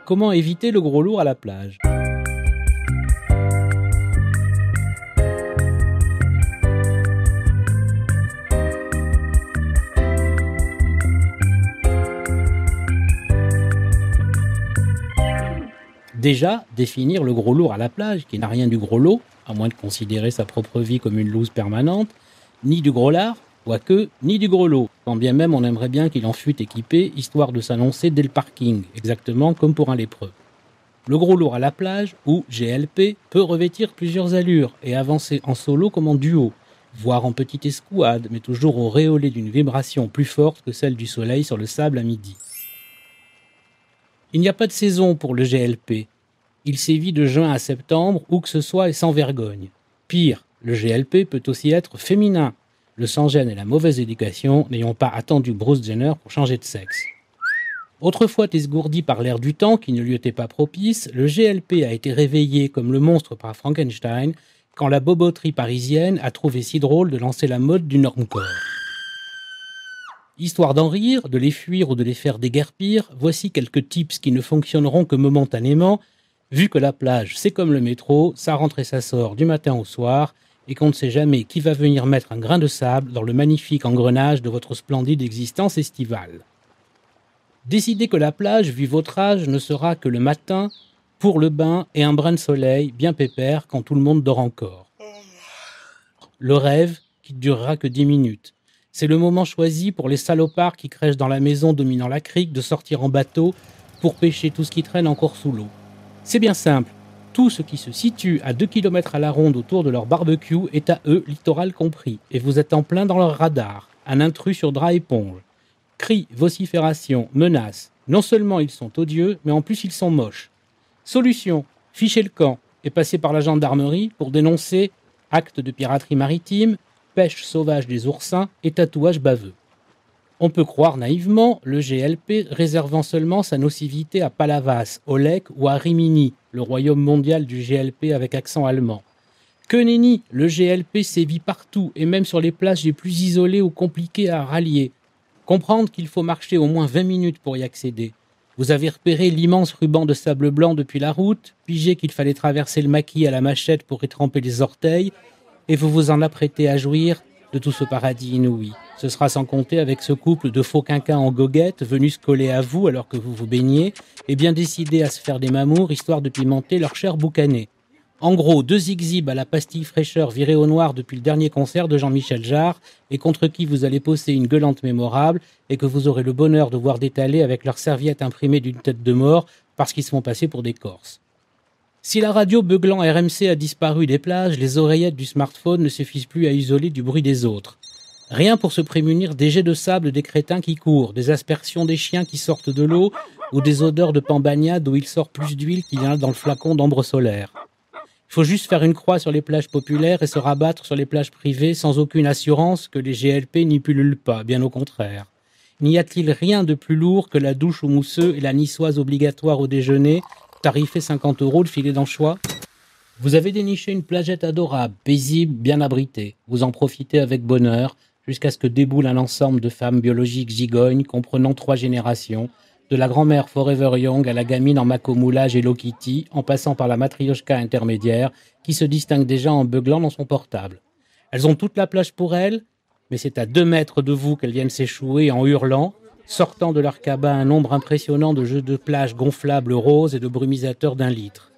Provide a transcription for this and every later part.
Comment éviter le gros lourd à la plage ? Déjà, définir le gros lourd à la plage, qui n'a rien du gros lot, à moins de considérer sa propre vie comme une loose permanente, ni du gros lard, quoique, ni du gros lot, quand bien même on aimerait bien qu'il en fût équipé, histoire de s'annoncer dès le parking, exactement comme pour un lépreux. Le gros lourd à la plage, ou GLP, peut revêtir plusieurs allures et avancer en solo comme en duo, voire en petite escouade, mais toujours auréolé d'une vibration plus forte que celle du soleil sur le sable à midi. Il n'y a pas de saison pour le GLP. Il sévit de juin à septembre, où que ce soit et sans vergogne. Pire, le GLP peut aussi être féminin, le sans-gêne et la mauvaise éducation n'ayant pas attendu Bruce Jenner pour changer de sexe. Autrefois esgourdi par l'air du temps qui ne lui était pas propice, le GLP a été réveillé comme le monstre par Frankenstein quand la boboterie parisienne a trouvé si drôle de lancer la mode du normcore. Histoire d'en rire, de les fuir ou de les faire déguerpir, voici quelques tips qui ne fonctionneront que momentanément, vu que la plage, c'est comme le métro, ça rentre et ça sort du matin au soir, et qu'on ne sait jamais qui va venir mettre un grain de sable dans le magnifique engrenage de votre splendide existence estivale. Décidez que la plage, vu votre âge, ne sera que le matin, pour le bain et un brin de soleil bien pépère quand tout le monde dort encore. Le rêve qui ne durera que 10 minutes. C'est le moment choisi pour les salopards qui crèchent dans la maison dominant la crique de sortir en bateau pour pêcher tout ce qui traîne encore sous l'eau. C'est bien simple, tout ce qui se situe à 2 km à la ronde autour de leur barbecue est à eux, littoral compris, et vous êtes en plein dans leur radar, un intrus sur drap éponge. Cris, vociférations, menaces, non seulement ils sont odieux, mais en plus ils sont moches. Solution, fichez le camp et passez par la gendarmerie pour dénoncer actes de piraterie maritime, pêche sauvage des oursins et tatouage baveux. On peut croire naïvement le GLP réservant seulement sa nocivité à Palavas, Olek ou à Rimini, le royaume mondial du GLP avec accent allemand. Que nenni, le GLP sévit partout et même sur les plages les plus isolées ou compliquées à rallier. Comprendre qu'il faut marcher au moins 20 minutes pour y accéder. Vous avez repéré l'immense ruban de sable blanc depuis la route, pigé qu'il fallait traverser le maquis à la machette pour y tremper les orteils, et vous vous en apprêtez à jouir de tout ce paradis inouï. Ce sera sans compter avec ce couple de faux quinquins en goguette venus se coller à vous alors que vous vous baignez et bien décidés à se faire des mamours histoire de pimenter leur chair boucanée. En gros, 2 exhibes à la pastille fraîcheur virés au noir depuis le dernier concert de Jean-Michel Jarre et contre qui vous allez poser une gueulante mémorable et que vous aurez le bonheur de voir détaler avec leurs serviettes imprimées d'une tête de mort parce qu'ils se font passer pour des Corses. Si la radio beuglant RMC a disparu des plages, les oreillettes du smartphone ne suffisent plus à isoler du bruit des autres. Rien pour se prémunir des jets de sable des crétins qui courent, des aspersions des chiens qui sortent de l'eau ou des odeurs de pambagnade où il sort plus d'huile qu'il y en a dans le flacon d'ambre solaire. Il faut juste faire une croix sur les plages populaires et se rabattre sur les plages privées sans aucune assurance que les GLP n'y pullulent pas, bien au contraire. N'y a-t-il rien de plus lourd que la douche aux mousseux et la niçoise obligatoire au déjeuner, tarifée 50 € le filet d'anchois ? Vous avez déniché une plagette adorable, paisible, bien abritée. Vous en profitez avec bonheur, jusqu'à ce que déboule un ensemble de femmes biologiques gigognes comprenant 3 générations, de la grand-mère Forever Young à la gamine en macomoulage Hello Kitty, en passant par la matrioshka intermédiaire, qui se distingue déjà en beuglant dans son portable. Elles ont toute la plage pour elles, mais c'est à 2 mètres de vous qu'elles viennent s'échouer en hurlant, sortant de leur cabas un nombre impressionnant de jeux de plage gonflables roses et de brumisateurs d'1 litre.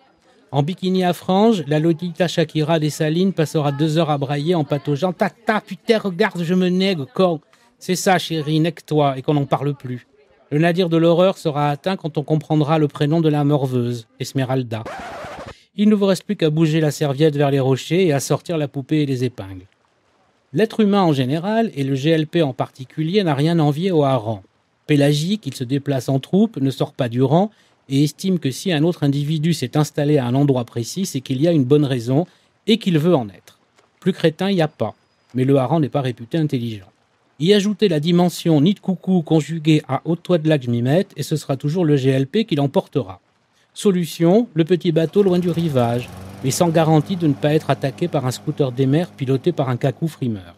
En bikini à franges, la Lolita Shakira des Salines passera 2 heures à brailler en pataugeant « Tata, putain, regarde, je me nègre, con !» C'est ça, chérie, nègue-toi, et qu'on n'en parle plus. Le nadir de l'horreur sera atteint quand on comprendra le prénom de la morveuse, Esmeralda. Il ne vous reste plus qu'à bouger la serviette vers les rochers et à sortir la poupée et les épingles. L'être humain en général, et le GLP en particulier, n'a rien envié au hareng. Pélagique, il se déplace en troupe, ne sort pas du rang, et estime que si un autre individu s'est installé à un endroit précis, c'est qu'il y a une bonne raison, et qu'il veut en être. Plus crétin, il n'y a pas, mais le hareng n'est pas réputé intelligent. Y ajoutez la dimension nid de coucou conjuguée à haute toit de lac je m'y mette, et ce sera toujours le GLP qui l'emportera. Solution, le petit bateau loin du rivage, mais sans garantie de ne pas être attaqué par un scooter des mers piloté par un cacou frimeur.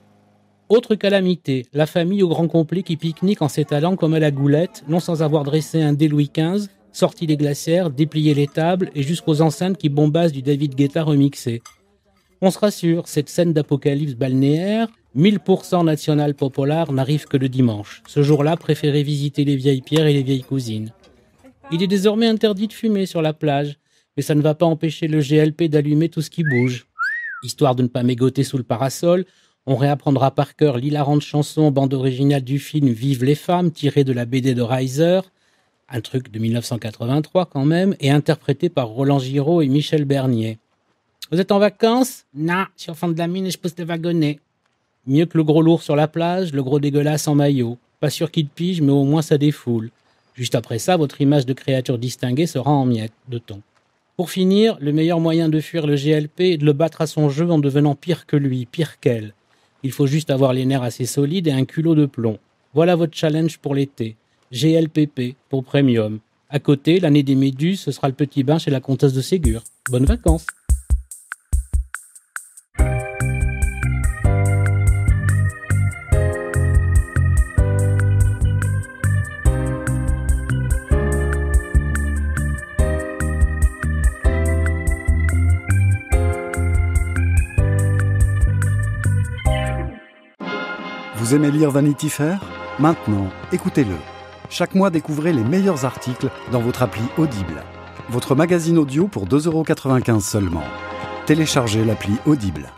Autre calamité, la famille au grand complet qui pique-nique en s'étalant comme à la goulette, non sans avoir dressé un dé Louis XV, Sortie des glacières, déplier les tables et jusqu'aux enceintes qui bombassent du David Guetta remixé. On se rassure, cette scène d'apocalypse balnéaire, 1000% national populaire, n'arrive que le dimanche. Ce jour-là, préférez visiter les vieilles pierres et les vieilles cousines. Il est désormais interdit de fumer sur la plage, mais ça ne va pas empêcher le GLP d'allumer tout ce qui bouge. Histoire de ne pas mégoter sous le parasol, on réapprendra par cœur l'hilarante chanson bande originale du film Vive les femmes, tirée de la BD de Reiser, un truc de 1983 quand même, et interprété par Roland Giraud et Michel Bernier. Vous êtes en vacances ? Non, je suis au fond de la mine et je pousse des wagonnets. Mieux que le gros lourd sur la plage, le gros dégueulasse en maillot. Pas sûr qu'il te pige, mais au moins ça défoule. Juste après ça, votre image de créature distinguée sera en miettes de thon. Pour finir, le meilleur moyen de fuir le GLP est de le battre à son jeu en devenant pire que lui, pire qu'elle. Il faut juste avoir les nerfs assez solides et un culot de plomb. Voilà votre challenge pour l'été. GLPP pour Premium. À côté, l'année des méduses, ce sera le petit bain chez la comtesse de Ségur. Bonnes vacances! Vous aimez lire Vanity Fair ? Maintenant, écoutez-le. Chaque mois, découvrez les meilleurs articles dans votre appli Audible. Votre magazine audio pour 2,95 € seulement. Téléchargez l'appli Audible.